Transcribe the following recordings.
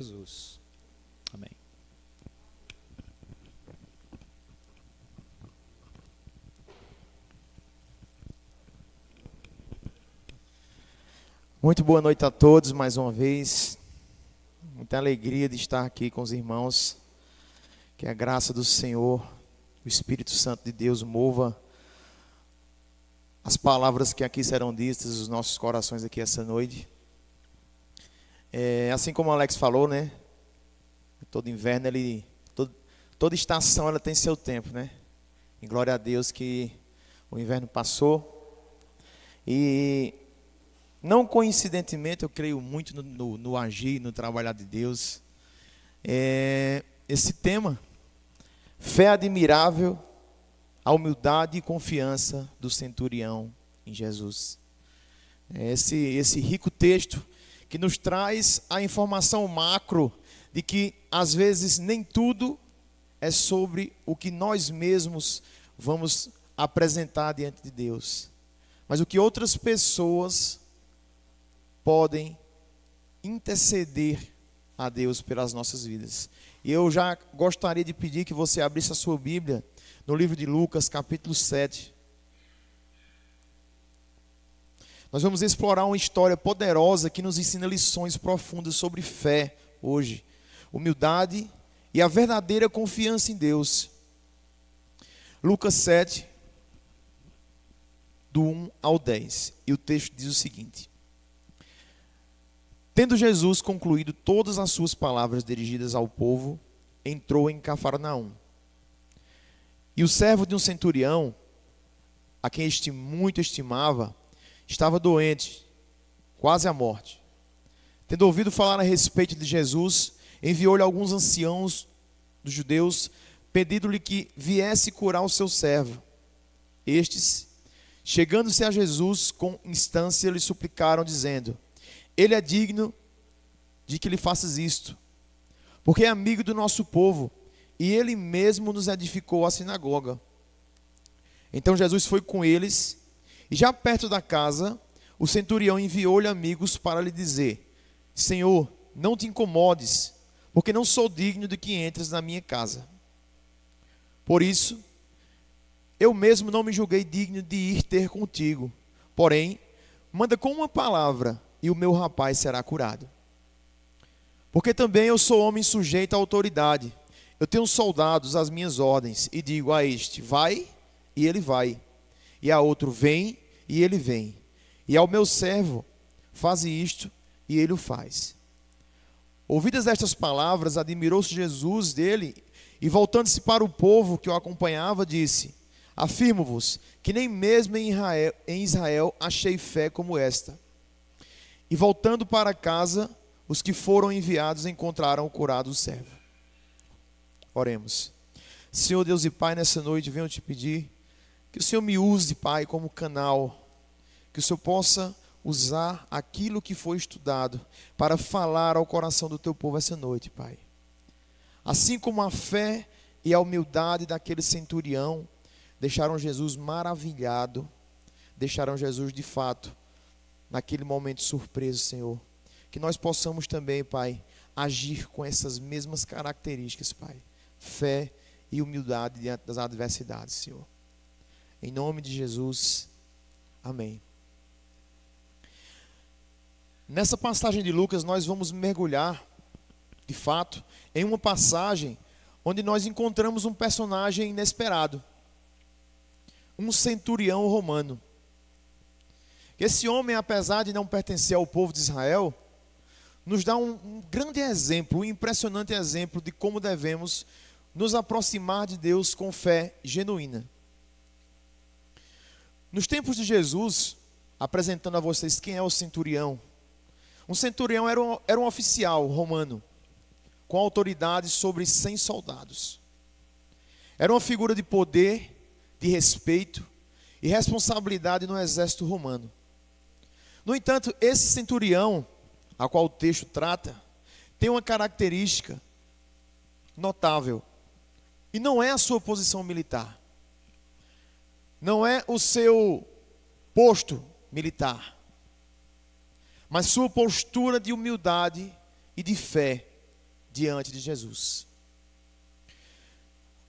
Jesus. Amém. Muito boa noite a todos mais uma vez. Muita alegria de estar aqui com os irmãos. Que a graça do Senhor, o Espírito Santo de Deus mova as palavras que aqui serão ditas, os nossos corações aqui essa noite. Assim como o Alex falou, né? Todo inverno, toda estação ela tem seu tempo, né? E glória a Deus que o inverno passou. E não coincidentemente, eu creio muito no agir, no trabalhar de Deus. Esse tema, fé admirável, a humildade e confiança do centurião em Jesus. Esse rico texto que nos traz a informação macro de que às vezes nem tudo é sobre o que nós mesmos vamos apresentar diante de Deus, mas o que outras pessoas podem interceder a Deus pelas nossas vidas. E eu já gostaria de pedir que você abrisse a sua Bíblia no livro de Lucas, capítulo 7. Nós vamos explorar uma história poderosa que nos ensina lições profundas sobre fé hoje, humildade e a verdadeira confiança em Deus. Lucas 7, do 1 ao 10. E o texto diz o seguinte: Tendo Jesus concluído todas as suas palavras dirigidas ao povo, entrou em Cafarnaum. E o servo de um centurião, a quem este muito estimava, estava doente, quase à morte. Tendo ouvido falar a respeito de Jesus, enviou-lhe alguns anciãos dos judeus, pedindo-lhe que viesse curar o seu servo. Estes, chegando-se a Jesus com instância, lhe suplicaram, dizendo: Ele é digno de que lhe faças isto, porque é amigo do nosso povo, e ele mesmo nos edificou a sinagoga. Então Jesus foi com eles, e já perto da casa, o centurião enviou-lhe amigos para lhe dizer: Senhor, não te incomodes, porque não sou digno de que entres na minha casa. Por isso, eu mesmo não me julguei digno de ir ter contigo. Porém, manda com uma palavra, e o meu rapaz será curado. Porque também eu sou homem sujeito à autoridade. Eu tenho soldados às minhas ordens, e digo a este: vai, e ele vai. E a outro: vem, e ele vem. E ao meu servo: faze isto, e ele o faz. Ouvidas estas palavras, admirou-se Jesus dele, e voltando-se para o povo que o acompanhava, disse: Afirmo-vos que nem mesmo em Israel achei fé como esta. E voltando para casa, os que foram enviados encontraram curado o servo. Oremos. Senhor Deus e Pai, nessa noite venho te pedir que o Senhor me use, Pai, como canal, que o Senhor possa usar aquilo que foi estudado para falar ao coração do teu povo essa noite, Pai. Assim como a fé e a humildade daquele centurião deixaram Jesus maravilhado, deixaram Jesus de fato naquele momento surpreso, Senhor. Que nós possamos também, Pai, agir com essas mesmas características, Pai. Fé e humildade diante das adversidades, Senhor. Em nome de Jesus, amém. Nessa passagem de Lucas, nós vamos mergulhar, de fato, em uma passagem onde nós encontramos um personagem inesperado. Um centurião romano. Esse homem, apesar de não pertencer ao povo de Israel, nos dá um grande exemplo, um impressionante exemplo de como devemos nos aproximar de Deus com fé genuína. Nos tempos de Jesus, apresentando a vocês quem é o centurião. Um centurião era um oficial romano, com autoridade sobre 100 soldados. Era uma figura de poder, de respeito e responsabilidade no exército romano. No entanto, esse centurião, a qual o texto trata, tem uma característica notável. E não é a sua posição militar. Não é o seu posto militar. Mas sua postura de humildade e de fé diante de Jesus.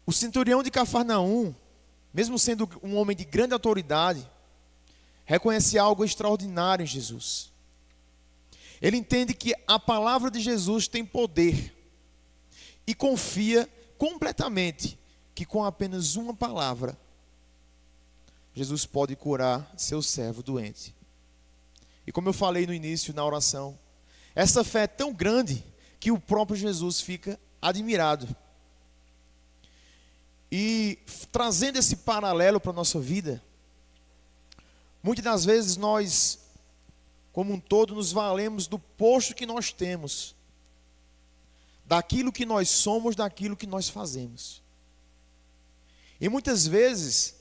O centurião de Cafarnaum, mesmo sendo um homem de grande autoridade, reconhece algo extraordinário em Jesus. Ele entende que a palavra de Jesus tem poder e confia completamente que com apenas uma palavra, Jesus pode curar seu servo doente. E como eu falei no início, na oração, essa fé é tão grande que o próprio Jesus fica admirado. E trazendo esse paralelo para a nossa vida, muitas das vezes nós, como um todo, nos valemos do posto que nós temos, daquilo que nós somos, daquilo que nós fazemos. E muitas vezes,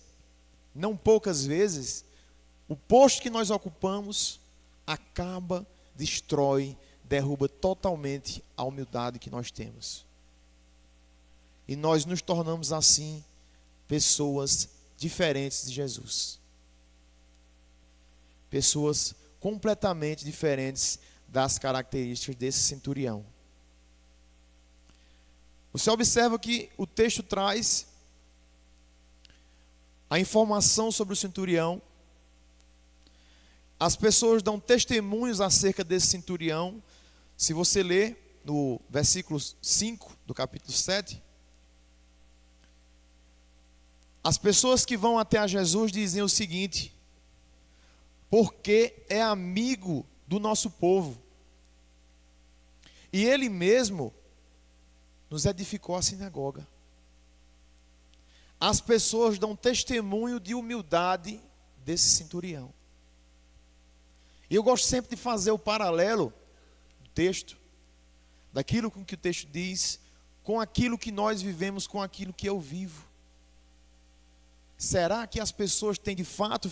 não poucas vezes, o posto que nós ocupamos acaba, destrói, derruba totalmente a humildade que nós temos. E nós nos tornamos assim pessoas diferentes de Jesus. Pessoas completamente diferentes das características desse centurião. Você observa que o texto traz a informação sobre o centurião. As pessoas dão testemunhos acerca desse centurião. Se você ler no versículo 5 do capítulo 7, as pessoas que vão até a Jesus dizem o seguinte: porque é amigo do nosso povo, e ele mesmo nos edificou a sinagoga. As pessoas dão testemunho de humildade desse centurião. E eu gosto sempre de fazer o paralelo do texto, daquilo com que o texto diz, com aquilo que nós vivemos, com aquilo que eu vivo. Será que as pessoas têm de fato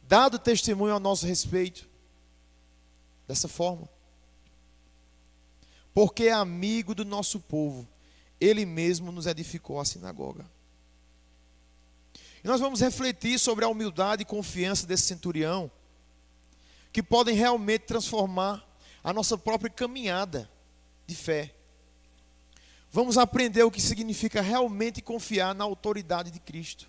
dado testemunho a nosso respeito? Dessa forma. Porque é amigo do nosso povo, ele mesmo nos edificou a sinagoga. E nós vamos refletir sobre a humildade e confiança desse centurião, que podem realmente transformar a nossa própria caminhada de fé. Vamos aprender o que significa realmente confiar na autoridade de Cristo.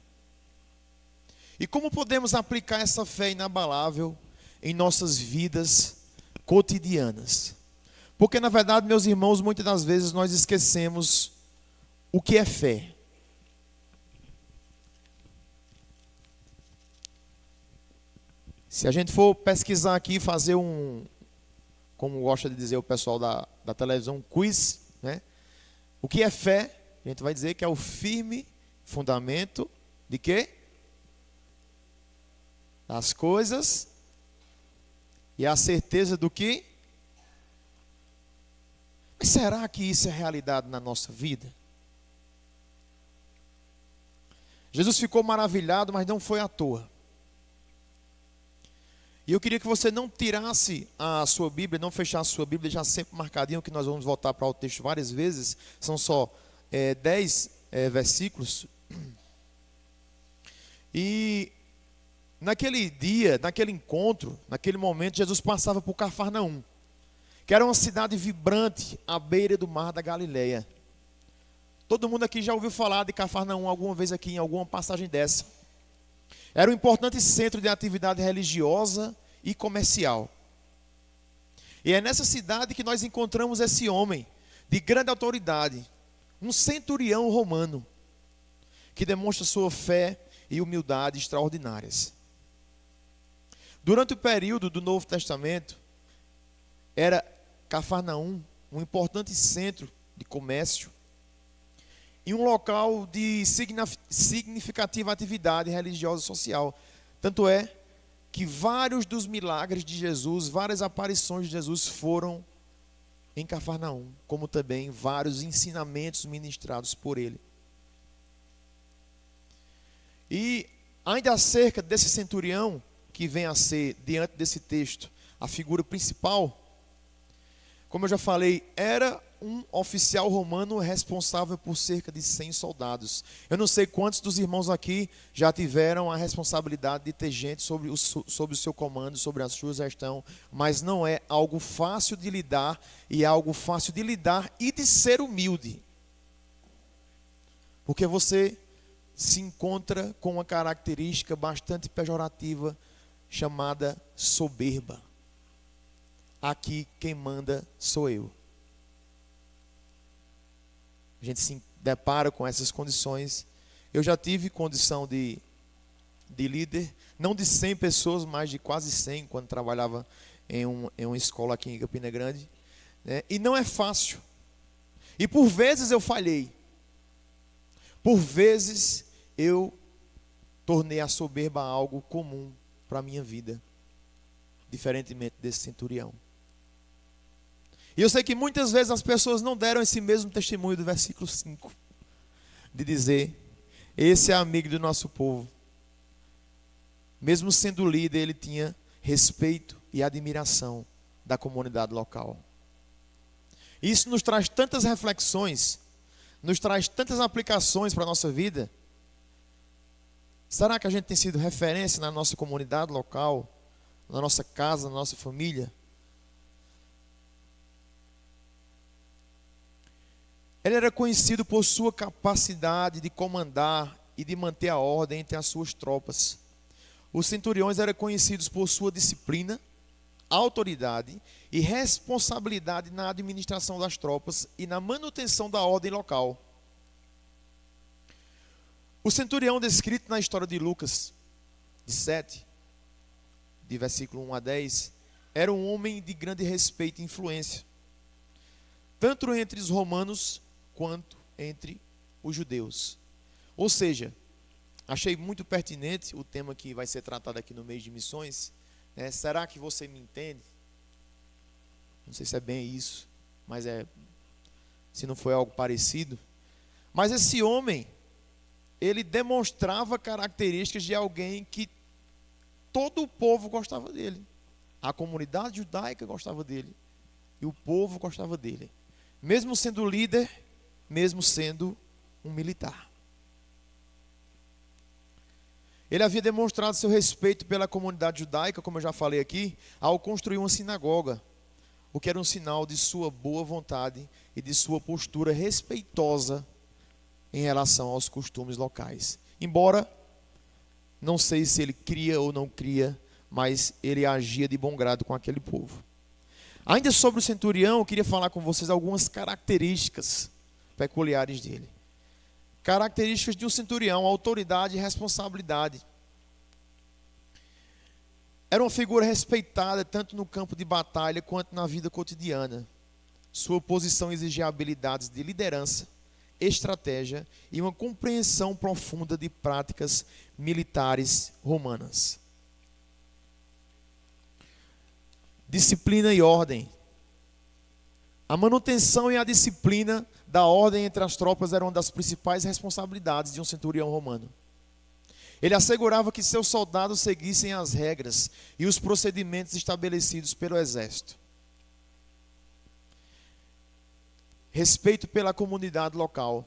E como podemos aplicar essa fé inabalável em nossas vidas cotidianas? Porque na verdade, meus irmãos, muitas das vezes nós esquecemos o que é fé. Se a gente for pesquisar aqui, fazer como gosta de dizer o pessoal da televisão, um quiz, né? O que é fé? A gente vai dizer que é o firme fundamento de quê? Das coisas e a certeza do que? Mas será que isso é realidade na nossa vida? Jesus ficou maravilhado, mas não foi à toa. E eu queria que você não tirasse a sua Bíblia, não fechasse a sua Bíblia, já sempre marcadinho, que nós vamos voltar para o texto várias vezes. São só 10 versículos. E naquele dia, naquele encontro, naquele momento, Jesus passava por Cafarnaum, que era uma cidade vibrante à beira do mar da Galileia. Todo mundo aqui já ouviu falar de Cafarnaum alguma vez aqui, em alguma passagem dessa. Era um importante centro de atividade religiosa e comercial. E é nessa cidade que nós encontramos esse homem de grande autoridade, um centurião romano, que demonstra sua fé e humildade extraordinárias. Durante o período do Novo Testamento, era Cafarnaum um importante centro de comércio e um local de significativa atividade religiosa e social. Tanto é que vários dos milagres de Jesus, várias aparições de Jesus foram em Cafarnaum, como também vários ensinamentos ministrados por ele. E ainda acerca desse centurião, que vem a ser, diante desse texto, a figura principal, como eu já falei, era um oficial romano responsável por cerca de 100 soldados. Eu não sei quantos dos irmãos aqui já tiveram a responsabilidade de ter gente sobre o seu comando, sobre a sua gestão, mas não é algo fácil de lidar, e é algo fácil de lidar e de ser humilde. Porque você se encontra com uma característica bastante pejorativa chamada soberba. Aqui quem manda sou eu. A gente se depara com essas condições. Eu já tive condição de líder, não de 100 pessoas, mas de quase 100, quando trabalhava em uma escola aqui em Campina Grande, né? E não é fácil. E por vezes eu falhei. Por vezes eu tornei a soberba algo comum para a minha vida, diferentemente desse centurião. E eu sei que muitas vezes as pessoas não deram esse mesmo testemunho do versículo 5, de dizer: esse é amigo do nosso povo. Mesmo sendo líder, ele tinha respeito e admiração da comunidade local. Isso nos traz tantas reflexões, nos traz tantas aplicações para a nossa vida. Será que a gente tem sido referência na nossa comunidade local, na nossa casa, na nossa família? Ele era conhecido por sua capacidade de comandar e de manter a ordem entre as suas tropas. Os centuriões eram conhecidos por sua disciplina, autoridade e responsabilidade na administração das tropas e na manutenção da ordem local. O centurião descrito na história de Lucas, de 7, de versículo 1 a 10, era um homem de grande respeito e influência, tanto entre os romanos quanto entre os judeus. Ou seja, achei muito pertinente o tema que vai ser tratado aqui no mês de missões, né? Será que você me entende? Não sei se é bem isso, mas se não foi algo parecido. Mas esse homem, ele demonstrava características de alguém que todo o povo gostava dele. A comunidade judaica gostava dele e o povo gostava dele, mesmo sendo líder, mesmo sendo um militar. Ele havia demonstrado seu respeito pela comunidade judaica, como eu já falei aqui, ao construir uma sinagoga, o que era um sinal de sua boa vontade e de sua postura respeitosa em relação aos costumes locais. Embora, não sei se ele cria ou não cria, mas ele agia de bom grado com aquele povo. Ainda sobre o centurião, eu queria falar com vocês algumas características peculiares dele. Características de um centurião: autoridade e responsabilidade. Era uma figura respeitada tanto no campo de batalha quanto na vida cotidiana. Sua posição exigia habilidades de liderança, estratégia e uma compreensão profunda de práticas militares romanas. Disciplina e ordem. A manutenção e a disciplina da ordem entre as tropas eram uma das principais responsabilidades de um centurião romano. Ele assegurava que seus soldados seguissem as regras e os procedimentos estabelecidos pelo exército. Respeito pela comunidade local.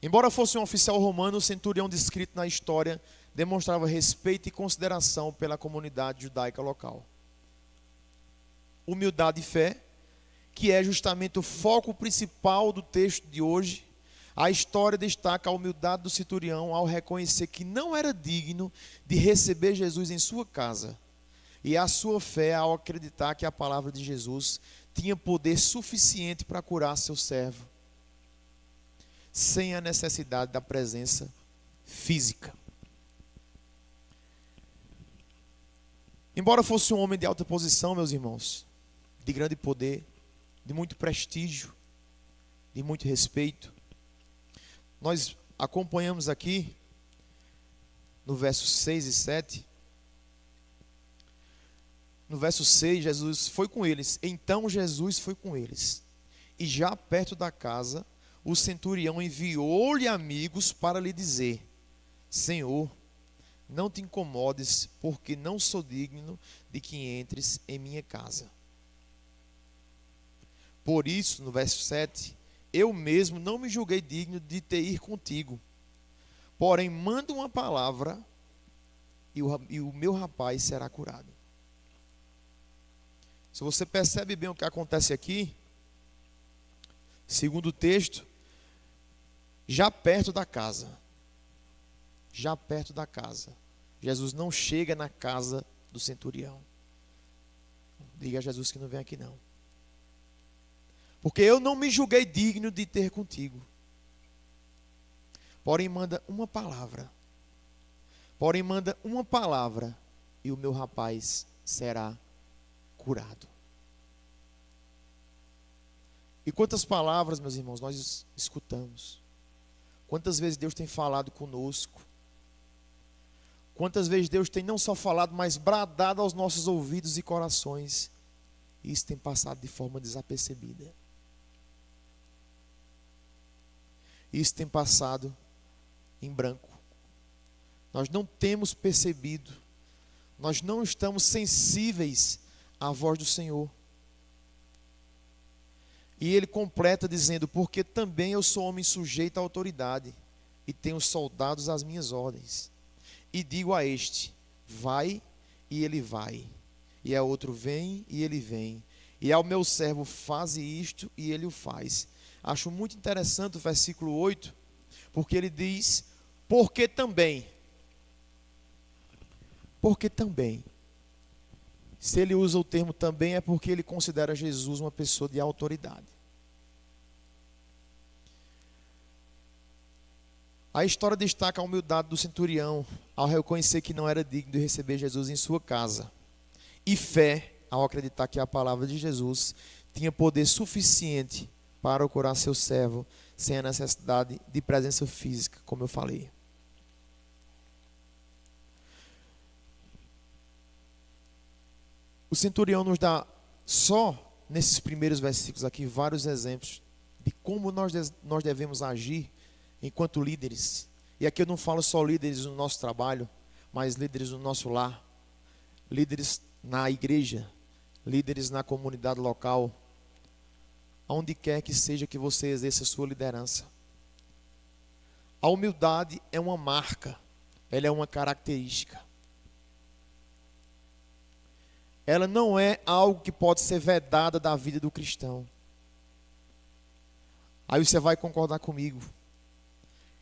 Embora fosse um oficial romano, o centurião descrito na história demonstrava respeito e consideração pela comunidade judaica local. Humildade e fé, que é justamente o foco principal do texto de hoje. A história destaca a humildade do centurião ao reconhecer que não era digno de receber Jesus em sua casa, e a sua fé ao acreditar que a palavra de Jesus tinha poder suficiente para curar seu servo, sem a necessidade da presença física. Embora fosse um homem de alta posição, meus irmãos, de grande poder, de muito prestígio, de muito respeito, nós acompanhamos aqui no verso 6 e 7. No verso 6, Jesus foi com eles. Então Jesus foi com eles. E já perto da casa, o centurião enviou-lhe amigos para lhe dizer: Senhor, não te incomodes, porque não sou digno de que entres em minha casa. Por isso, no verso 7, eu mesmo não me julguei digno de ter ir contigo. Porém, manda uma palavra e o meu rapaz será curado. Se você percebe bem o que acontece aqui, segundo o texto, já perto da casa, Jesus não chega na casa do centurião. Diga a Jesus que não vem aqui não. Porque eu não me julguei digno de ter contigo. Porém manda uma palavra. E o meu rapaz será curado. E quantas palavras, meus irmãos, nós escutamos? Quantas vezes Deus tem falado conosco? Quantas vezes Deus tem não só falado, mas bradado aos nossos ouvidos e corações? E isso tem passado de forma desapercebida. Isso tem passado em branco. Nós não temos percebido. Nós não estamos sensíveis à voz do Senhor. E ele completa dizendo: porque também eu sou homem sujeito à autoridade, e tenho soldados às minhas ordens. E digo a este: vai, e ele vai. E a outro: vem, e ele vem. E ao meu servo: faze isto, e ele o faz. Acho muito interessante o versículo 8, porque ele diz: porque também. Porque também. Se ele usa o termo também, é porque ele considera Jesus uma pessoa de autoridade. A história destaca a humildade do centurião ao reconhecer que não era digno de receber Jesus em sua casa. E fé ao acreditar que a palavra de Jesus tinha poder suficiente para curar seu servo sem a necessidade de presença física, como eu falei. O centurião nos dá, só nesses primeiros versículos aqui, vários exemplos de como nós devemos agir enquanto líderes. E aqui eu não falo só líderes no nosso trabalho, mas líderes no nosso lar, líderes na igreja, líderes na comunidade local, aonde quer que seja que você exerça a sua liderança. A humildade é uma marca, ela é uma característica. Ela não é algo que pode ser vedada da vida do cristão. Aí você vai concordar comigo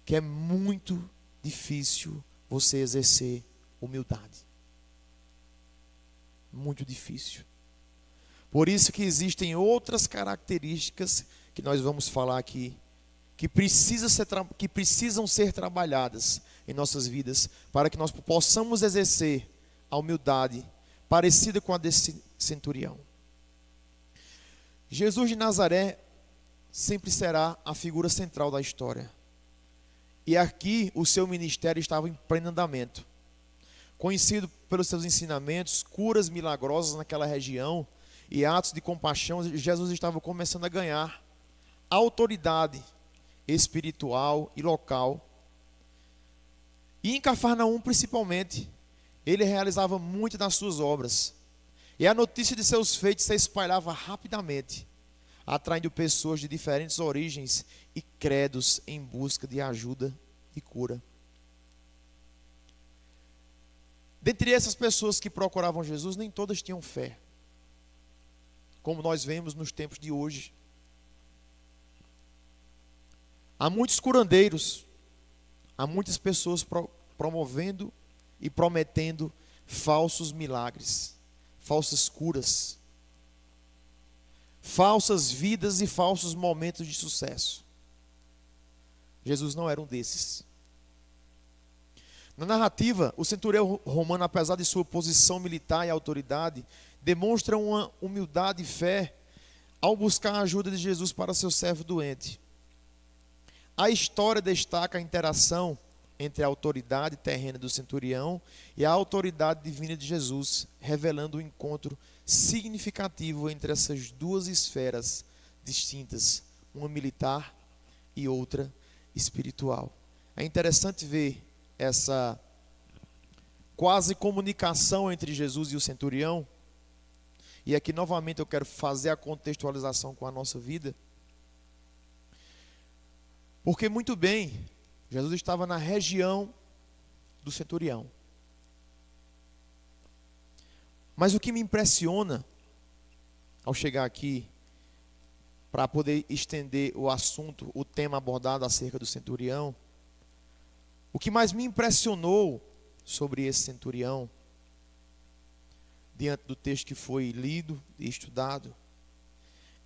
que é muito difícil você exercer humildade. Muito difícil. Por isso que existem outras características que nós vamos falar aqui, que precisam ser trabalhadas em nossas vidas, para que nós possamos exercer a humildade parecida com a desse centurião. Jesus de Nazaré sempre será a figura central da história. E aqui o seu ministério estava em pleno andamento. Conhecido pelos seus ensinamentos, curas milagrosas naquela região e atos de compaixão, Jesus estava começando a ganhar autoridade espiritual e local. E em Cafarnaum, principalmente, ele realizava muito das suas obras. E a notícia de seus feitos se espalhava rapidamente, atraindo pessoas de diferentes origens e credos em busca de ajuda e cura. Dentre essas pessoas que procuravam Jesus, nem todas tinham fé, como nós vemos nos tempos de hoje. Há muitos curandeiros, há muitas pessoas promovendo e prometendo falsos milagres, falsas curas, falsas vidas e falsos momentos de sucesso. Jesus não era um desses. Na narrativa, o centurião romano, apesar de sua posição militar e autoridade, demonstra uma humildade e fé ao buscar a ajuda de Jesus para seu servo doente. A história destaca a interação entre a autoridade terrena do centurião e a autoridade divina de Jesus, revelando um encontro significativo entre essas duas esferas distintas, uma militar e outra espiritual. É interessante ver essa quase comunicação entre Jesus e o centurião, E aqui novamente eu quero fazer a contextualização com a nossa vida. Porque muito bem, Jesus estava na região do centurião. Mas o que me impressiona ao chegar aqui, para poder estender o assunto, o tema abordado acerca do centurião, o que mais me impressionou sobre esse centurião, diante do texto que foi lido e estudado,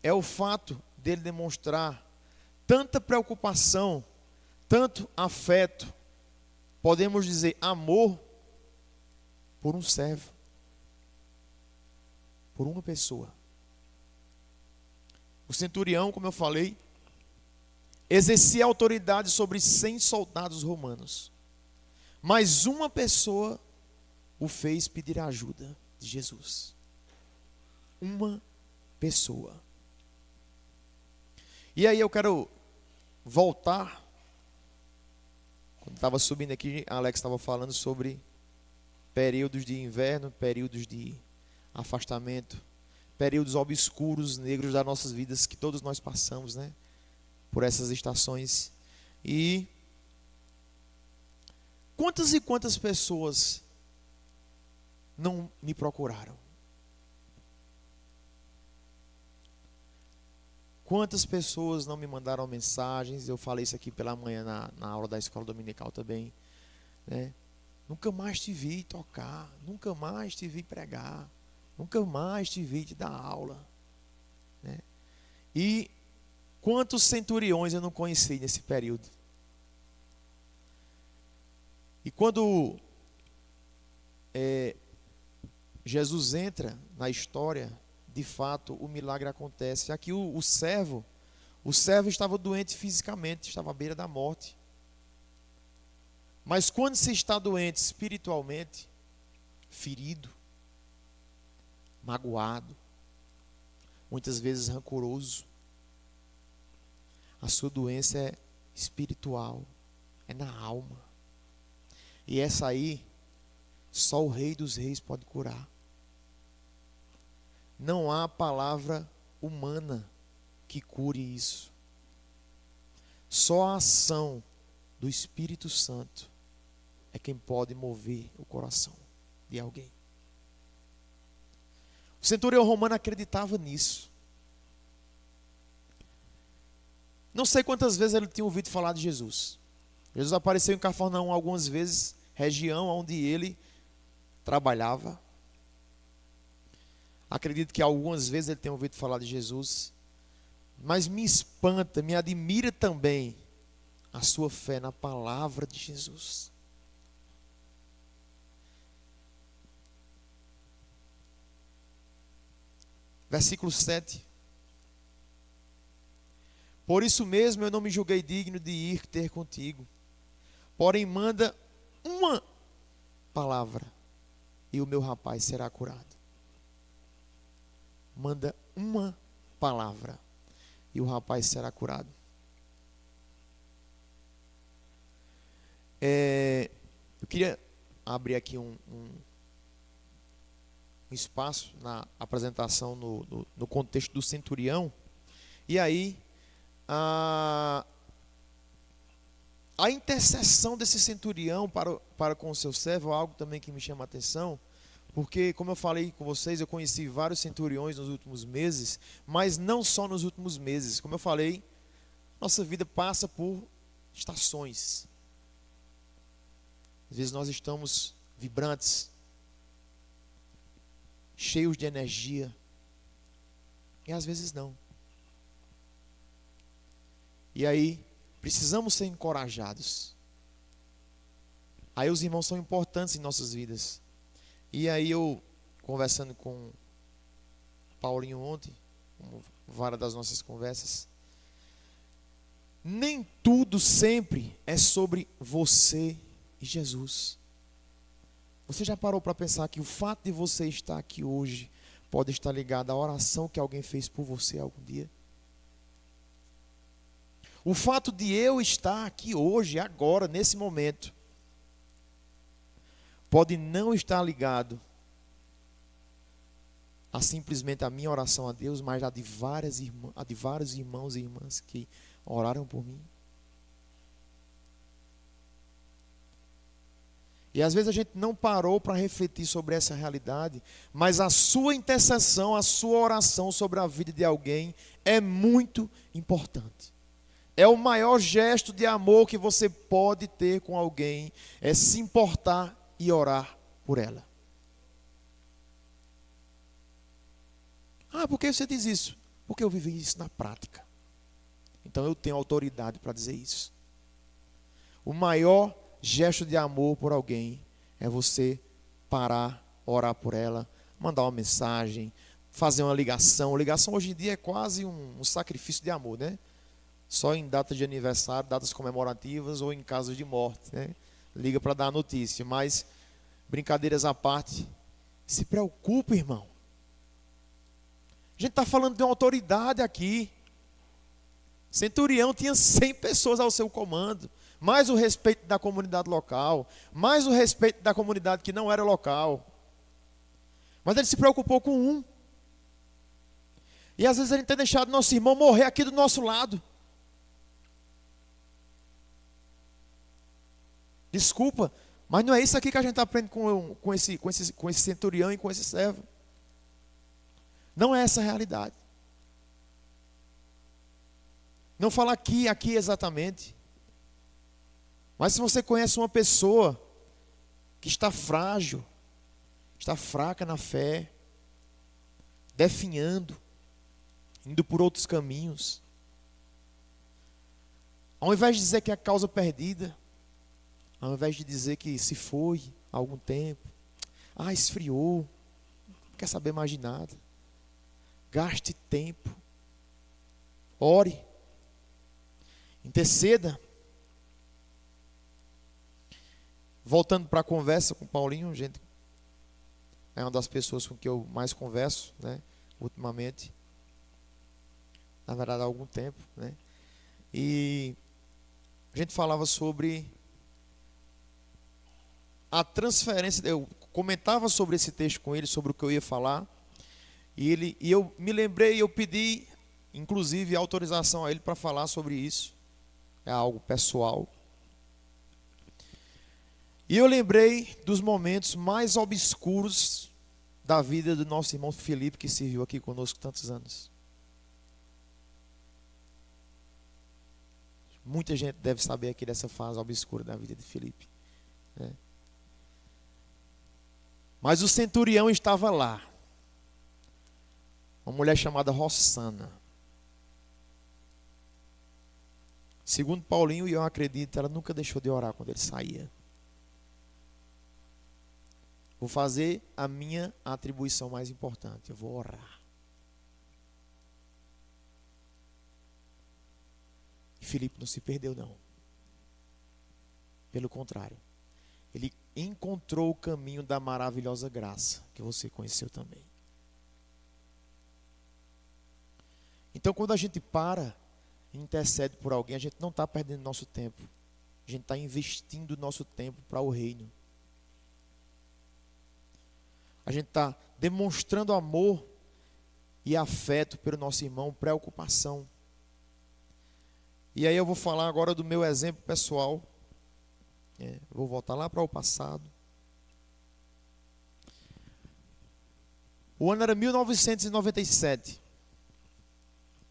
é o fato dele demonstrar tanta preocupação, tanto afeto, podemos dizer amor, por um servo, por uma pessoa. O centurião, como eu falei, exercia autoridade sobre 100 soldados romanos. Mas uma pessoa o fez pedir a ajuda de Jesus. Uma pessoa. E aí eu quero voltar. Quando estava subindo aqui, a Alex estava falando sobre períodos de inverno, períodos de afastamento, períodos obscuros, negros das nossas vidas, que todos nós passamos, né? Por essas estações. E quantas e quantas pessoas não me procuraram? Quantas pessoas não me mandaram mensagens? Eu falei isso aqui pela manhã na aula da escola dominical também, né? Nunca mais te vi tocar, nunca mais te vi pregar, nunca mais te vi te dar aula, né? E quantos centuriões eu não conheci nesse período? E quando Jesus entra na história, de fato o milagre acontece. Aqui o servo estava doente fisicamente, estava à beira da morte. Mas quando se está doente espiritualmente, ferido, magoado, muitas vezes rancoroso, a sua doença é espiritual, é na alma. E essa aí, só o Rei dos Reis pode curar. Não há palavra humana que cure isso. Só a ação do Espírito Santo é quem pode mover o coração de alguém. O centurião romano acreditava nisso. Não sei quantas vezes ele tinha ouvido falar de Jesus. Jesus apareceu em Cafarnaum algumas vezes, região onde ele trabalhava. Acredito que algumas vezes ele tenha ouvido falar de Jesus. Mas me espanta, me admira também a sua fé na palavra de Jesus. Versículo 7. Por isso mesmo eu não me julguei digno de ir ter contigo. Porém manda uma palavra e o meu rapaz será curado. Manda uma palavra e o rapaz será curado. Eu queria abrir aqui um espaço na apresentação no contexto do centurião. E aí a intercessão desse centurião para com o seu servo é algo também que me chama a atenção, porque, como eu falei com vocês, eu conheci vários centuriões nos últimos meses, mas não só nos últimos meses. Como eu falei, nossa vida passa por estações. Às vezes nós estamos vibrantes, cheios de energia, e às vezes não. E aí, precisamos ser encorajados. Aí os irmãos são importantes em nossas vidas. E aí eu, conversando com Paulinho ontem, como várias das nossas conversas, nem tudo sempre é sobre você e Jesus. Você já parou para pensar que o fato de você estar aqui hoje pode estar ligado à oração que alguém fez por você algum dia? O fato de eu estar aqui hoje, agora, nesse momento, pode não estar ligado a simplesmente a minha oração a Deus, mas a de vários irmãos e irmãs que oraram por mim. E às vezes a gente não parou para refletir sobre essa realidade, mas a sua intercessão, a sua oração sobre a vida de alguém é muito importante. É o maior gesto de amor que você pode ter com alguém, é se importar e orar por ela. Ah, por que você diz isso? Porque eu vivi isso na prática. Então eu tenho autoridade para dizer isso. O maior gesto de amor por alguém é você parar, orar por ela, mandar uma mensagem, fazer uma ligação. Ligação hoje em dia é quase um sacrifício de amor, né? Só em data de aniversário, datas comemorativas ou em casos de morte, né? Liga para dar a notícia. Mas, brincadeiras à parte, se preocupe, irmão. A gente está falando de uma autoridade aqui. Centurião tinha 100 pessoas ao seu comando, mais o respeito da comunidade local, mais o respeito da comunidade que não era local. Mas ele se preocupou com um. E às vezes a gente tem deixado nosso irmão morrer aqui do nosso lado. Desculpa, mas não é isso aqui que a gente aprende com esse centurião e com esse servo. Não é essa a realidade. Não fala aqui exatamente. Mas se você conhece uma pessoa que está frágil, está fraca na fé, definhando, indo por outros caminhos, ao invés de dizer que é a causa perdida, ao invés de dizer que se foi há algum tempo, esfriou, não quer saber mais de nada, gaste tempo, ore, interceda. Voltando para a conversa com o Paulinho, gente, é uma das pessoas com que eu mais converso, né, ultimamente, na verdade há algum tempo, né, e a gente falava sobre a transferência. Eu comentava sobre esse texto com ele, sobre o que eu ia falar, e eu me lembrei, eu pedi inclusive autorização a ele para falar sobre isso. É algo pessoal. E eu lembrei dos momentos mais obscuros da vida do nosso irmão Felipe, que serviu aqui conosco tantos anos. Muita gente deve saber aqui dessa fase obscura da vida de Felipe, né? Mas o centurião estava lá. Uma mulher chamada Rossana. Segundo Paulinho, e eu acredito, ela nunca deixou de orar quando ele saía. Vou fazer a minha atribuição mais importante. Eu vou orar. E Felipe não se perdeu, não. Pelo contrário. Ele encontrou o caminho da maravilhosa graça, que você conheceu também. Então, quando a gente para e intercede por alguém, a gente não está perdendo nosso tempo. A gente está investindo nosso tempo para o reino. A gente está demonstrando amor e afeto pelo nosso irmão, preocupação. E aí eu vou falar agora do meu exemplo pessoal. Vou voltar lá para o passado. O ano era 1997.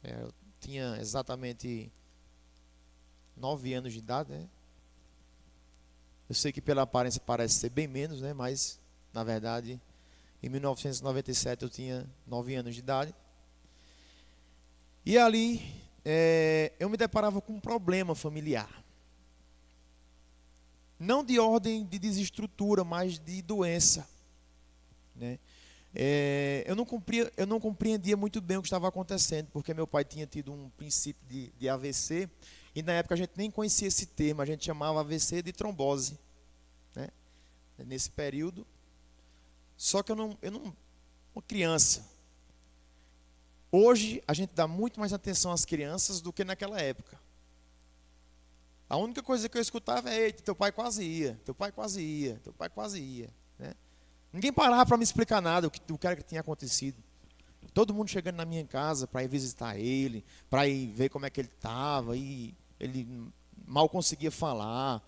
Eu tinha exatamente 9 anos de idade, né? Eu sei que pela aparência parece ser bem menos, né? Mas, na verdade, em 1997 eu tinha 9 anos de idade. E ali eu me deparava com um problema familiar. Não de ordem de desestrutura, mas de doença, né? Eu não compreendia muito bem o que estava acontecendo, porque meu pai tinha tido um princípio de AVC, e na época a gente nem conhecia esse termo, a gente chamava AVC de trombose, né? Nesse período. Só que eu não, uma criança. Hoje a gente dá muito mais atenção às crianças do que naquela época. A única coisa que eu escutava é: eita, teu pai quase ia, teu pai quase ia, teu pai quase ia, né? Ninguém parava para me explicar nada, o que era que tinha acontecido. Todo mundo chegando na minha casa para ir visitar ele, para ir ver como é que ele estava, e ele mal conseguia falar.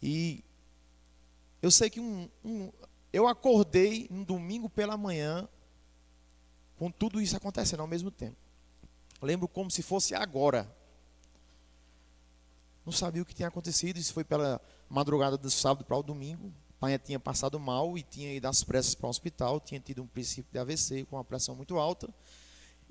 E eu sei que eu acordei um domingo pela manhã com tudo isso acontecendo ao mesmo tempo. Lembro como se fosse agora. Não sabia o que tinha acontecido. Isso foi pela madrugada do sábado para o domingo. O pai tinha passado mal e tinha ido às pressas para o hospital. Tinha tido um princípio de AVC com uma pressão muito alta.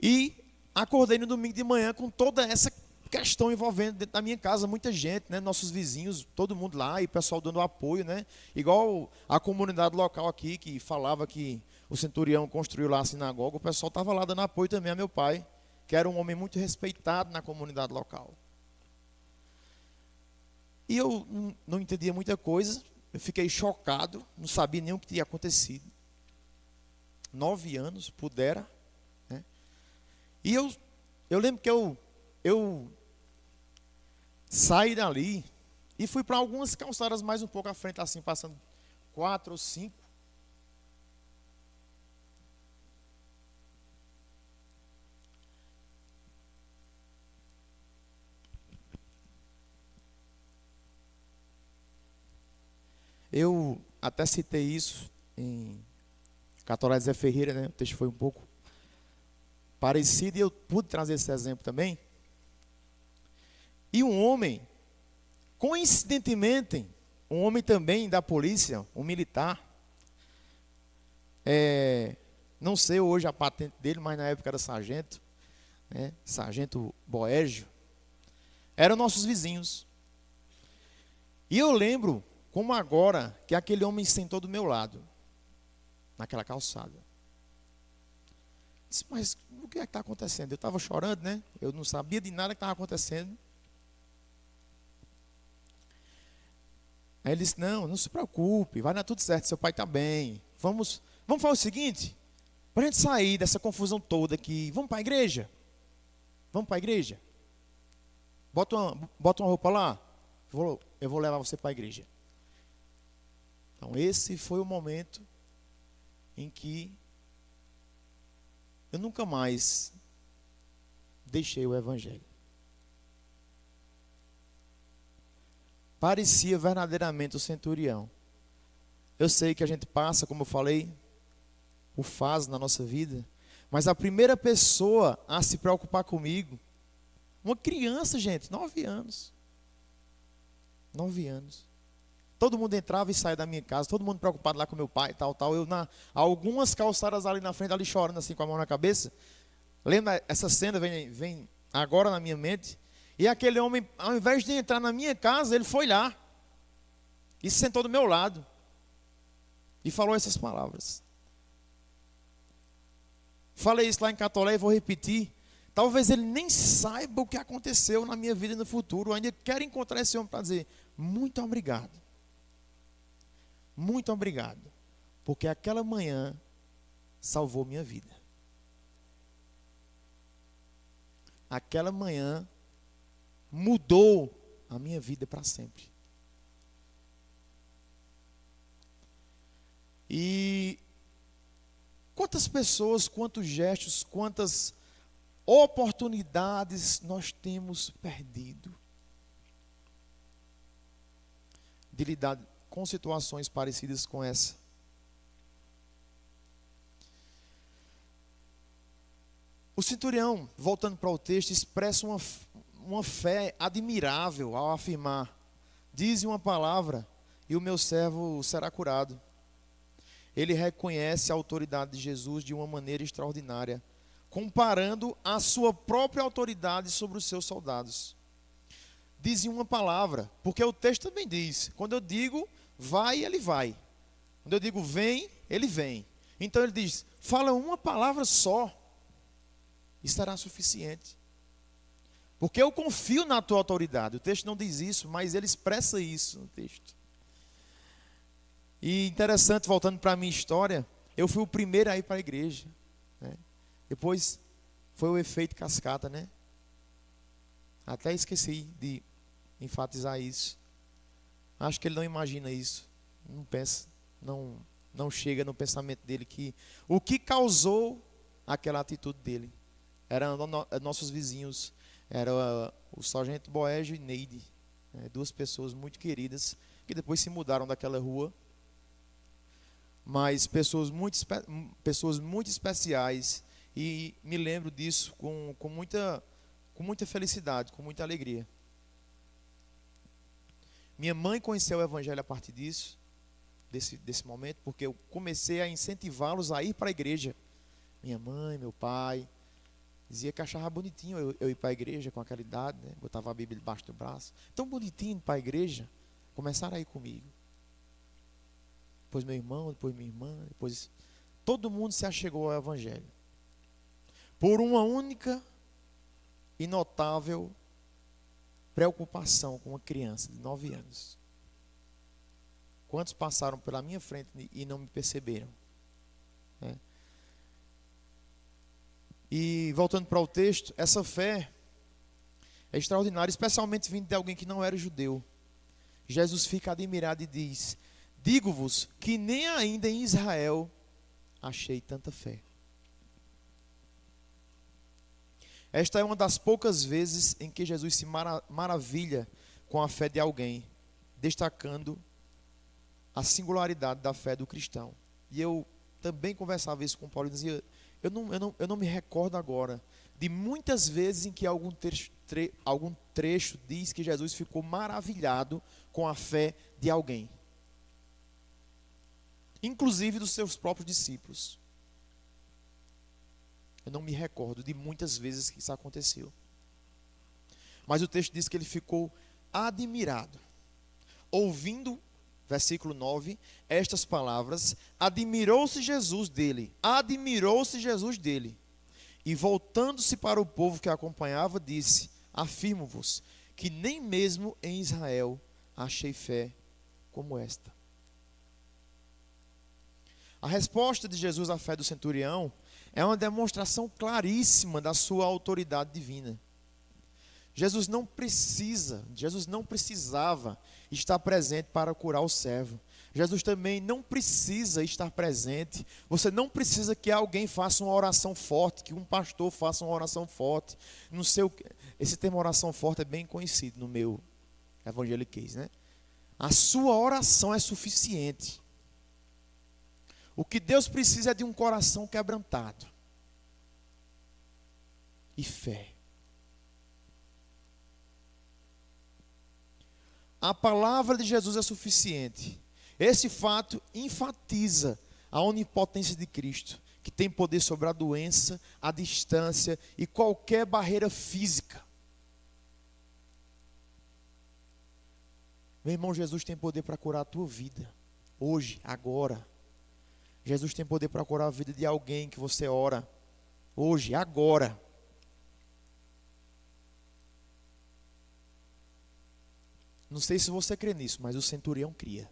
E acordei no domingo de manhã com toda essa questão envolvendo dentro da minha casa. Muita gente, né? Nossos vizinhos, todo mundo lá. E o pessoal dando apoio, né? Igual a comunidade local aqui que falava que o centurião construiu lá a sinagoga. O pessoal estava lá dando apoio também a meu pai, que era um homem muito respeitado na comunidade local. E eu não entendia muita coisa, eu fiquei chocado, não sabia nem o que tinha acontecido. 9 anos, pudera. Né? E eu lembro que eu saí dali e fui para algumas calçadas mais um pouco à frente, assim, passando 4 ou 5. Eu até citei isso em Catolé Zé Ferreira, né? O texto foi um pouco parecido e eu pude trazer esse exemplo também. E um homem, coincidentemente, um homem também da polícia, um militar, não sei hoje a patente dele, mas na época era sargento, né? Sargento Boérgio, eram nossos vizinhos. E eu lembro, como agora, que aquele homem sentou do meu lado, naquela calçada. Disse, mas o que é que está acontecendo? Eu estava chorando, né? Eu não sabia de nada que estava acontecendo. Aí ele disse, não se preocupe, vai dar tudo certo, seu pai está bem. Vamos fazer o seguinte, para a gente sair dessa confusão toda aqui, vamos para a igreja? Vamos para a igreja? Bota uma roupa lá, eu vou levar você para a igreja. Então esse foi o momento em que eu nunca mais deixei o evangelho. Parecia verdadeiramente o centurião. Eu sei que a gente passa, como eu falei, por fases na nossa vida, mas a primeira pessoa a se preocupar comigo, uma criança, gente, 9 anos. 9 anos. Todo mundo entrava e saía da minha casa, todo mundo preocupado lá com meu pai, tal. Eu algumas calçadas ali na frente, ali chorando assim com a mão na cabeça. Lembra, essa cena vem agora na minha mente. E aquele homem, ao invés de entrar na minha casa, ele foi lá. E se sentou do meu lado. E falou essas palavras. Falei isso lá em Catolé e vou repetir. Talvez ele nem saiba o que aconteceu na minha vida e no futuro. Eu ainda quero encontrar esse homem para dizer, muito obrigado. Muito obrigado, porque aquela manhã salvou minha vida. Aquela manhã mudou a minha vida para sempre. E quantas pessoas, quantos gestos, quantas oportunidades nós temos perdido de lidar com situações parecidas com essa. O centurião, voltando para o texto, expressa uma fé admirável ao afirmar, dize uma palavra e o meu servo será curado. Ele reconhece a autoridade de Jesus de uma maneira extraordinária, comparando a sua própria autoridade sobre os seus soldados. Diz uma palavra, porque o texto também diz, quando eu digo vai, ele vai. Quando eu digo vem, ele vem. Então ele diz, fala uma palavra só, e será suficiente. Porque eu confio na tua autoridade. O texto não diz isso, mas ele expressa isso no texto. E interessante, voltando para a minha história, eu fui o primeiro a ir para a igreja. Né? Depois foi o efeito cascata, né? Até esqueci de enfatizar isso. Acho que ele não imagina isso. Não pensa, não chega no pensamento dele que o que causou aquela atitude dele. Eram nossos vizinhos, era o sargento Boégio e Neide, né, duas pessoas muito queridas, que depois se mudaram daquela rua, mas pessoas muito especiais, e me lembro disso com muita felicidade, com muita alegria. Minha mãe conheceu o Evangelho a partir disso, desse momento, porque eu comecei a incentivá-los a ir para a igreja. Minha mãe, meu pai, dizia que achava bonitinho eu ir para a igreja com aquela idade, né? Botava a Bíblia debaixo do braço. Tão bonitinho ir para a igreja. Começaram a ir comigo. Depois meu irmão, depois minha irmã, depois todo mundo se achegou ao Evangelho. Por uma única e notável preocupação com uma criança de 9 anos. Quantos passaram pela minha frente e não me perceberam? Né? E voltando para o texto, essa fé é extraordinária, especialmente vindo de alguém que não era judeu. Jesus fica admirado e diz: digo-vos que nem ainda em Israel achei tanta fé. Esta é uma das poucas vezes em que Jesus se maravilha com a fé de alguém, destacando a singularidade da fé do cristão. E eu também conversava isso com Paulo e dizia: eu não me recordo agora de muitas vezes em que algum trecho diz que Jesus ficou maravilhado com a fé de alguém, inclusive dos seus próprios discípulos. Eu não me recordo de muitas vezes que isso aconteceu. Mas o texto diz que ele ficou admirado, ouvindo, versículo 9, estas palavras: admirou-se Jesus dele, e voltando-se para o povo que acompanhava, disse: afirmo-vos que nem mesmo em Israel achei fé como esta. A resposta de Jesus à fé do centurião é uma demonstração claríssima da sua autoridade divina. Jesus não precisava estar presente para curar o servo. Jesus também não precisa estar presente. Você não precisa que alguém faça uma oração forte, que um pastor faça uma oração forte. Não sei o que. Esse termo oração forte é bem conhecido no meu evangeliquez, né? A sua oração é suficiente. O que Deus precisa é de um coração quebrantado e fé. A palavra de Jesus é suficiente. Esse fato enfatiza a onipotência de Cristo, que tem poder sobre a doença, a distância e qualquer barreira física. Meu irmão, Jesus tem poder para curar a tua vida, hoje, agora. Jesus tem poder para curar a vida de alguém que você ora, hoje, agora. Não sei se você crê nisso, mas o centurião cria.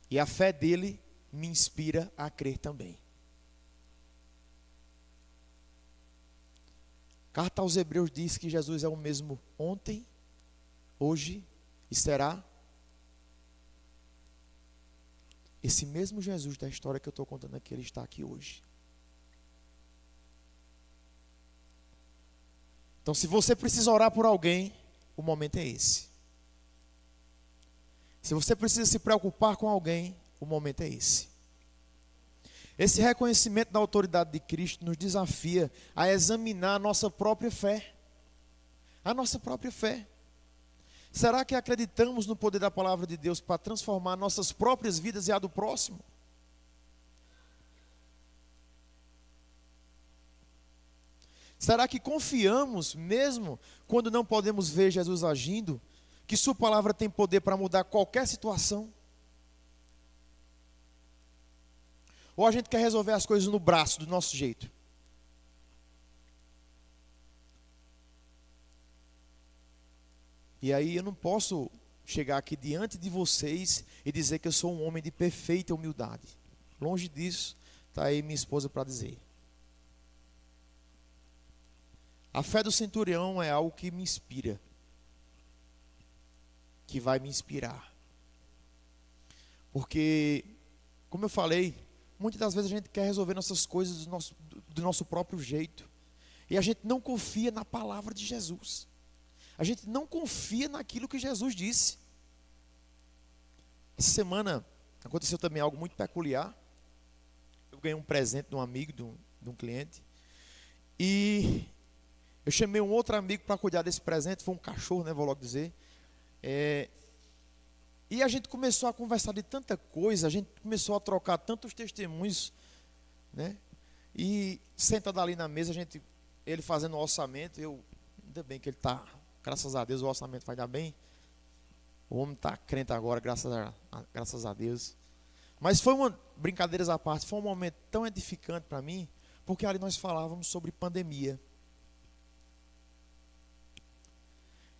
E a fé dele me inspira a crer também. Carta aos Hebreus diz que Jesus é o mesmo ontem, hoje e será. Esse mesmo Jesus da história que eu estou contando aqui, ele está aqui hoje. Então, se você precisa orar por alguém, o momento é esse. Se você precisa se preocupar com alguém, o momento é esse. Esse reconhecimento da autoridade de Cristo nos desafia a examinar a nossa própria fé. A nossa própria fé. Será que acreditamos no poder da palavra de Deus para transformar nossas próprias vidas e a do próximo? Será que confiamos, mesmo quando não podemos ver Jesus agindo, que sua palavra tem poder para mudar qualquer situação? Ou a gente quer resolver as coisas no braço, do nosso jeito? E aí eu não posso chegar aqui diante de vocês e dizer que eu sou um homem de perfeita humildade. Longe disso, está aí minha esposa para dizer. A fé do centurião é algo que me inspira, que vai me inspirar. Porque, como eu falei, muitas das vezes a gente quer resolver nossas coisas do nosso próprio jeito. E a gente não confia na palavra de Jesus. A gente não confia naquilo que Jesus disse. Essa semana aconteceu também algo muito peculiar. Eu ganhei um presente de um amigo, de um cliente. E eu chamei um outro amigo para cuidar desse presente. Foi um cachorro, né? Vou logo dizer. E a gente começou a conversar de tanta coisa. A gente começou a trocar tantos testemunhos, né? E sentado ali na mesa, ele fazendo o orçamento. Ainda bem que ele está, graças a Deus, o orçamento vai dar bem. O homem está crente agora, graças a Deus. Mas brincadeiras à parte, foi um momento tão edificante para mim, porque ali nós falávamos sobre pandemia.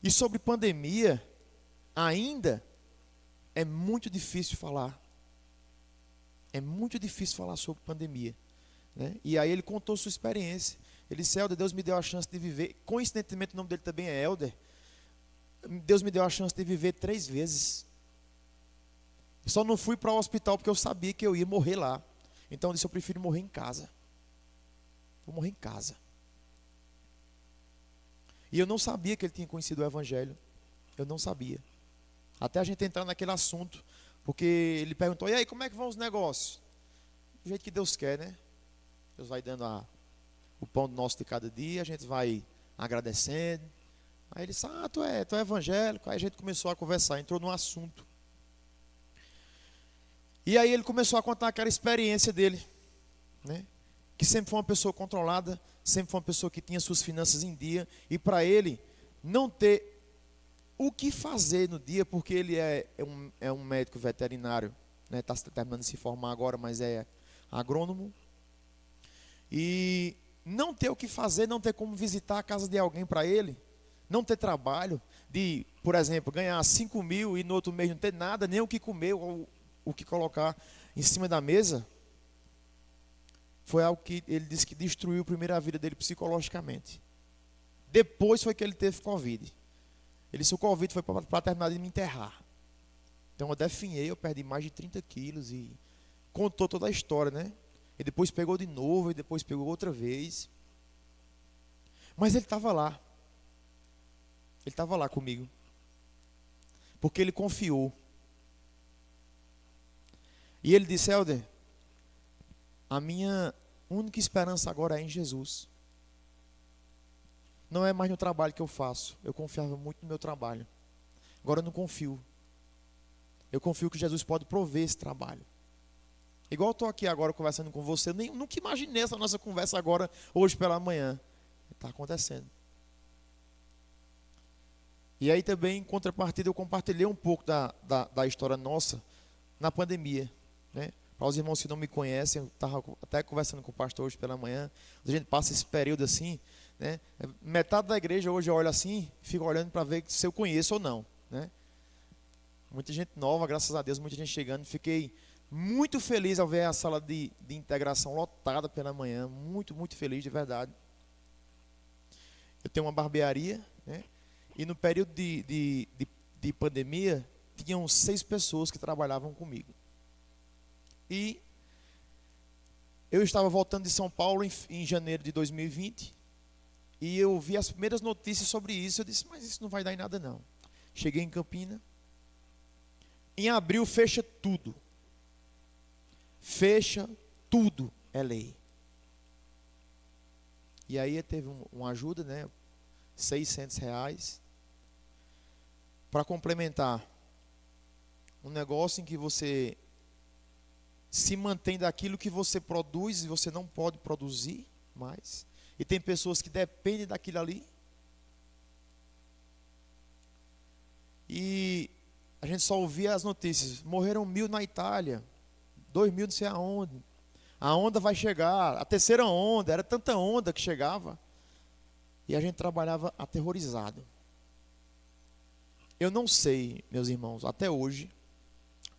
E sobre pandemia, ainda é muito difícil falar. É muito difícil falar sobre pandemia, né? E aí ele contou sua experiência. Ele disse: Helder, Deus me deu a chance de viver. Coincidentemente o nome dele também é Helder. Deus me deu a chance de viver 3 vezes. Eu só não fui para o hospital porque eu sabia que eu ia morrer lá. Então eu disse: eu prefiro morrer em casa. Vou morrer em casa. E eu não sabia que ele tinha conhecido o Evangelho. Eu não sabia. Até a gente entrar naquele assunto. Porque ele perguntou: e aí, como é que vão os negócios? Do jeito que Deus quer, né? Deus vai dando o pão nosso de cada dia. A gente vai agradecendo. Aí ele disse: tu é evangélico. Aí a gente começou a conversar, entrou no assunto. E aí ele começou a contar aquela experiência dele, né? Que sempre foi uma pessoa controlada, sempre foi uma pessoa que tinha suas finanças em dia. E para ele não ter o que fazer no dia, porque ele é um médico veterinário, né? Está terminando de se formar agora, mas é agrônomo. E não ter o que fazer, não ter como visitar a casa de alguém para ele, não ter trabalho, de, por exemplo, ganhar 5 mil e no outro mês não ter nada, nem o que comer, ou o que colocar em cima da mesa, foi algo que ele disse que destruiu primeiro a vida dele psicologicamente. Depois foi que ele teve Covid. Ele disse: o Covid foi para terminar de me enterrar. Então eu definhei, eu perdi mais de 30 quilos e contou toda a história, né? E depois pegou de novo, e depois pegou outra vez. Mas ele estava lá. Ele estava lá comigo. Porque ele confiou. E ele disse: Helder, a minha única esperança agora é em Jesus. Não é mais no trabalho que eu faço. Eu confiava muito no meu trabalho. Agora eu não confio. Eu confio que Jesus pode prover esse trabalho. Igual eu estou aqui agora conversando com você, eu nunca imaginei essa nossa conversa agora, hoje pela manhã. Está acontecendo. E aí também, em contrapartida, eu compartilhei um pouco da história nossa na pandemia, né? Para os irmãos que não me conhecem, eu estava até conversando com o pastor hoje pela manhã. A gente passa esse período assim, né? Metade da igreja hoje olha assim, fica olhando para ver se eu conheço ou não, né? Muita gente nova, graças a Deus, muita gente chegando. Fiquei muito feliz ao ver a sala de integração lotada pela manhã. Muito, muito feliz, de verdade. Eu tenho uma barbearia, né? E no período de pandemia, tinham 6 pessoas que trabalhavam comigo. E eu estava voltando de São Paulo em janeiro de 2020. E eu vi as primeiras notícias sobre isso. Eu disse: mas isso não vai dar em nada não. Cheguei em Campina. Em abril fecha tudo. Fecha tudo, é lei. E aí teve uma ajuda, né? R$600. Para complementar. Um negócio em que você se mantém daquilo que você produz e você não pode produzir mais. E tem pessoas que dependem daquilo ali. E a gente só ouvia as notícias. Morreram 1.000 na Itália. 2.000 não sei aonde. A onda vai chegar. A terceira onda. Era tanta onda que chegava. E a gente trabalhava aterrorizado. Eu não sei, meus irmãos, até hoje,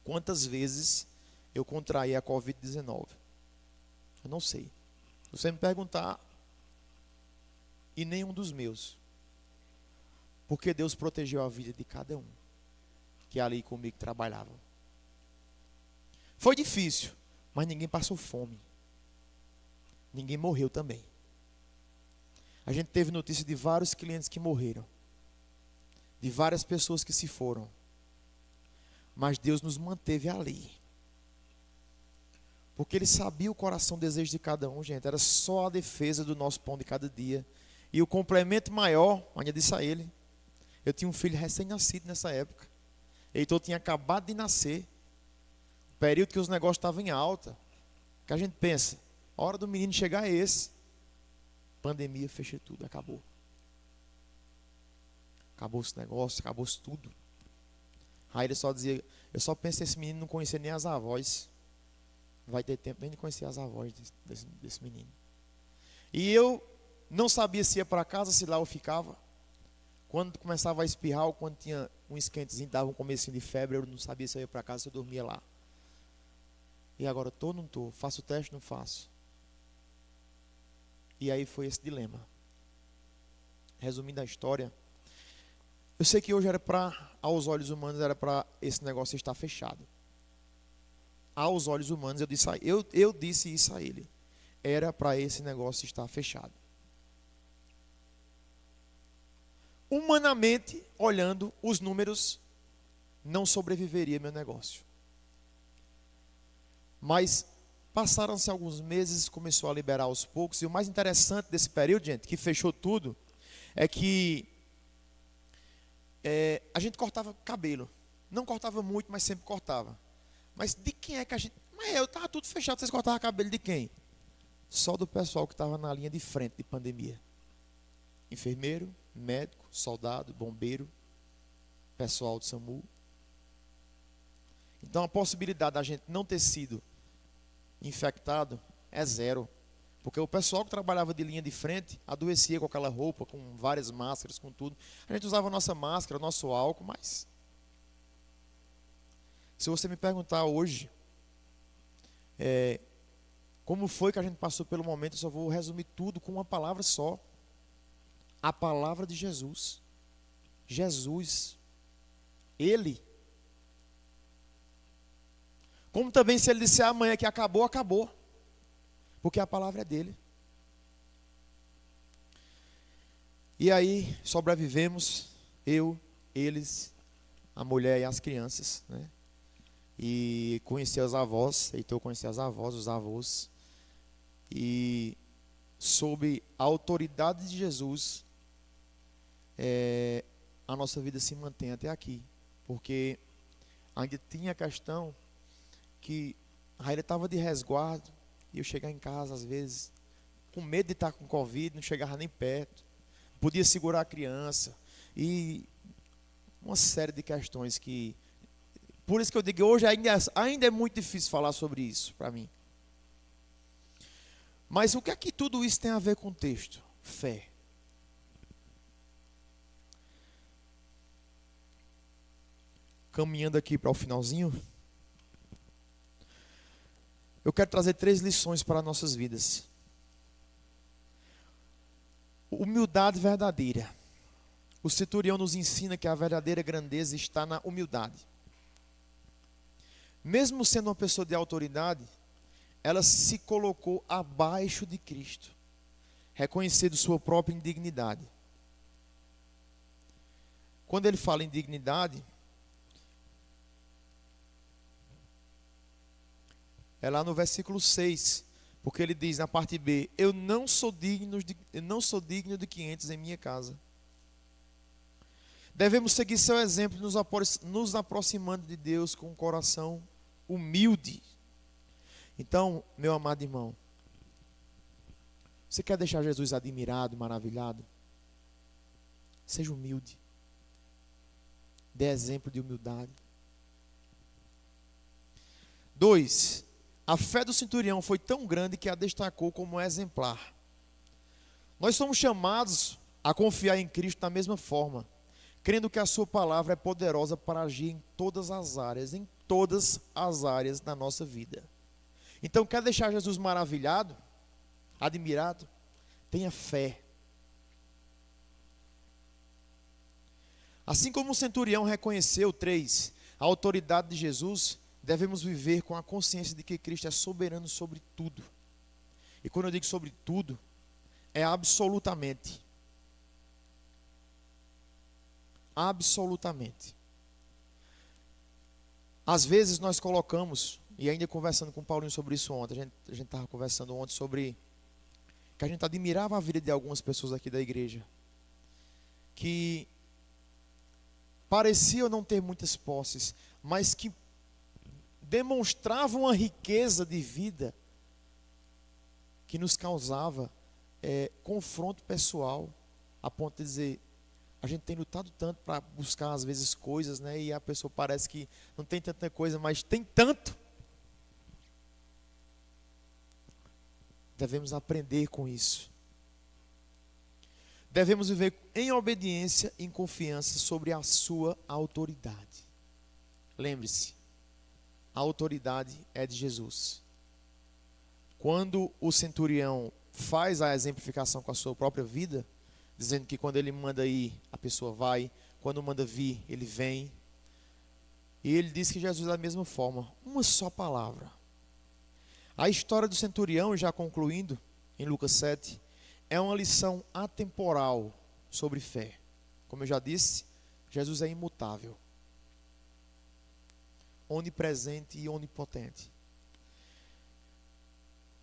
quantas vezes eu contraí a Covid-19. Eu não sei. Se você me perguntar, e nenhum dos meus. Porque Deus protegeu a vida de cada um que ali comigo trabalhava. Foi difícil, Mas ninguém passou fome. Ninguém morreu também. A gente teve notícia de vários clientes que morreram. De várias pessoas que se foram. Mas Deus nos manteve ali. Porque Ele sabia o coração, o desejo de cada um, gente. Era só a defesa do nosso pão de cada dia. E o complemento maior, ainda disse a ele, eu tinha um filho recém-nascido nessa época. Heitor tinha acabado de nascer. O período que os negócios estavam em alta. Que a gente pensa, a hora do menino chegar é esse. Pandemia, fechei tudo, acabou. Acabou esse negócio, acabou-se tudo. Aí ele só dizia, eu só penso esse menino não conhecer nem as avós. Não vai ter tempo nem de conhecer as avós desse menino. E eu não sabia se ia para casa, se lá eu ficava. Quando começava a espirrar, ou quando tinha um esquentezinho, dava um comecinho de febre, eu não sabia se eu ia para casa, se eu dormia lá. E agora, estou ou não estou? Faço o teste, não faço? E aí foi esse dilema. Resumindo a história, eu sei que hoje era para, aos olhos humanos, era para esse negócio estar fechado. Aos olhos humanos, eu disse isso a ele. Era para esse negócio estar fechado. Humanamente, olhando os números, não sobreviveria meu negócio. Mas passaram-se alguns meses, começou a liberar aos poucos. E o mais interessante desse período, gente, que fechou tudo, é que a gente cortava cabelo. Não cortava muito, mas sempre cortava. Mas de quem é que a gente... Mas eu estava tudo fechado, vocês cortavam cabelo de quem? Só do pessoal que estava na linha de frente de pandemia. Enfermeiro, médico, soldado, bombeiro, pessoal do SAMU. Então a possibilidade da gente não ter sido infectado é zero. Porque o pessoal que trabalhava de linha de frente adoecia com aquela roupa, com várias máscaras, com tudo. A gente usava a nossa máscara, nosso álcool, mas se você me perguntar hoje como foi que a gente passou pelo momento, eu só vou resumir tudo com uma palavra só. A palavra de Jesus. Jesus. Ele. Como também se ele disser amanhã que acabou, acabou. Porque a palavra é dele. E aí sobrevivemos, eu, eles, a mulher e as crianças, né? E conheci as avós, Heitor conhecia as avós, os avós. E sob a autoridade de Jesus, a nossa vida se mantém até aqui. Porque ainda tinha a questão que a Raíla estava de resguardo, e eu chegava em casa às vezes, com medo de estar com Covid, não chegava nem perto, podia segurar a criança, e uma série de questões que... Por isso que eu digo, hoje ainda é muito difícil falar sobre isso para mim. Mas o que é que tudo isso tem a ver com o texto? Fé. Caminhando aqui para o finalzinho, eu quero trazer 3 lições para nossas vidas. Humildade verdadeira. O centurião nos ensina que a verdadeira grandeza está na humildade. Mesmo sendo uma pessoa de autoridade, ela se colocou abaixo de Cristo, reconhecendo sua própria indignidade. Quando ele fala em dignidade, é lá no versículo 6, porque ele diz na parte B, eu não sou digno de que entres em minha casa. Devemos seguir seu exemplo, nos aproximando de Deus com um coração humilde. Então, meu amado irmão, você quer deixar Jesus admirado, maravilhado? Seja humilde. Dê exemplo de humildade. 2. A fé do centurião foi tão grande que a destacou como exemplar. Nós somos chamados a confiar em Cristo da mesma forma, crendo que a sua palavra é poderosa para agir em todas as áreas da nossa vida. Então, quer deixar Jesus maravilhado, admirado? Tenha fé. Assim como o centurião reconheceu, 3, a autoridade de Jesus, devemos viver com a consciência de que Cristo é soberano sobre tudo. E quando eu digo sobre tudo, é absolutamente. Absolutamente. Às vezes nós colocamos, e ainda conversando com o Paulinho sobre isso ontem, a gente estava conversando ontem sobre que a gente admirava a vida de algumas pessoas aqui da igreja, que pareciam não ter muitas posses, mas que demonstravam uma riqueza de vida que nos causava confronto pessoal, a ponto de dizer, a gente tem lutado tanto para buscar às vezes coisas, né? E a pessoa parece que não tem tanta coisa, mas tem tanto. Devemos aprender com isso. Devemos viver em obediência e em confiança sobre a sua autoridade. Lembre-se, a autoridade é de Jesus. Quando o centurião faz a exemplificação com a sua própria vida, dizendo que quando ele manda ir, a pessoa vai, quando manda vir, ele vem. E ele diz que Jesus é da mesma forma, uma só palavra. A história do centurião, já concluindo, em Lucas 7, é uma lição atemporal sobre fé. Como eu já disse, Jesus é imutável, onipresente e onipotente.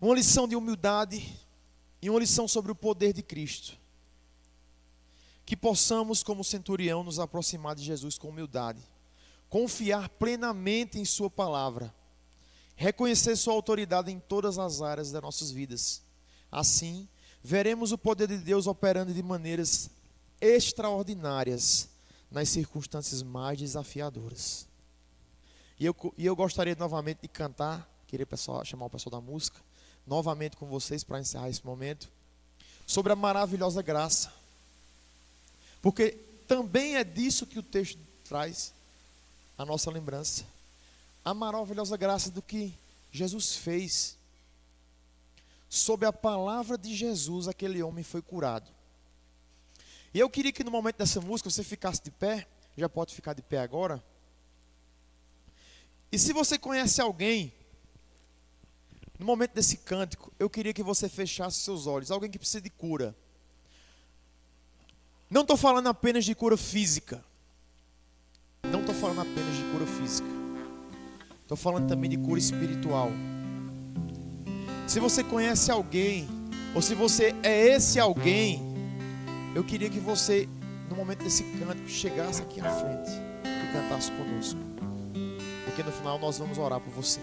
Uma lição de humildade e uma lição sobre o poder de Cristo. Que possamos, como centurião, nos aproximar de Jesus com humildade, confiar plenamente em sua palavra, reconhecer sua autoridade em todas as áreas das nossas vidas. Assim, veremos o poder de Deus operando de maneiras extraordinárias nas circunstâncias mais desafiadoras. E eu gostaria novamente de cantar, queria chamar o pessoal da música, novamente com vocês para encerrar esse momento, sobre a maravilhosa graça. Porque também é disso que o texto traz a nossa lembrança. A maravilhosa graça do que Jesus fez. Sob a palavra de Jesus, aquele homem foi curado. E eu queria que no momento dessa música você ficasse de pé. Já pode ficar de pé agora. E se você conhece alguém, no momento desse cântico, eu queria que você fechasse seus olhos. Alguém que precisa de cura. Não estou falando apenas de cura física. Não estou falando apenas de cura física. Estou falando também de cura espiritual. Se você conhece alguém, ou se você é esse alguém, eu queria que você, no momento desse cântico, chegasse aqui à frente e cantasse conosco. Porque no final nós vamos orar por você.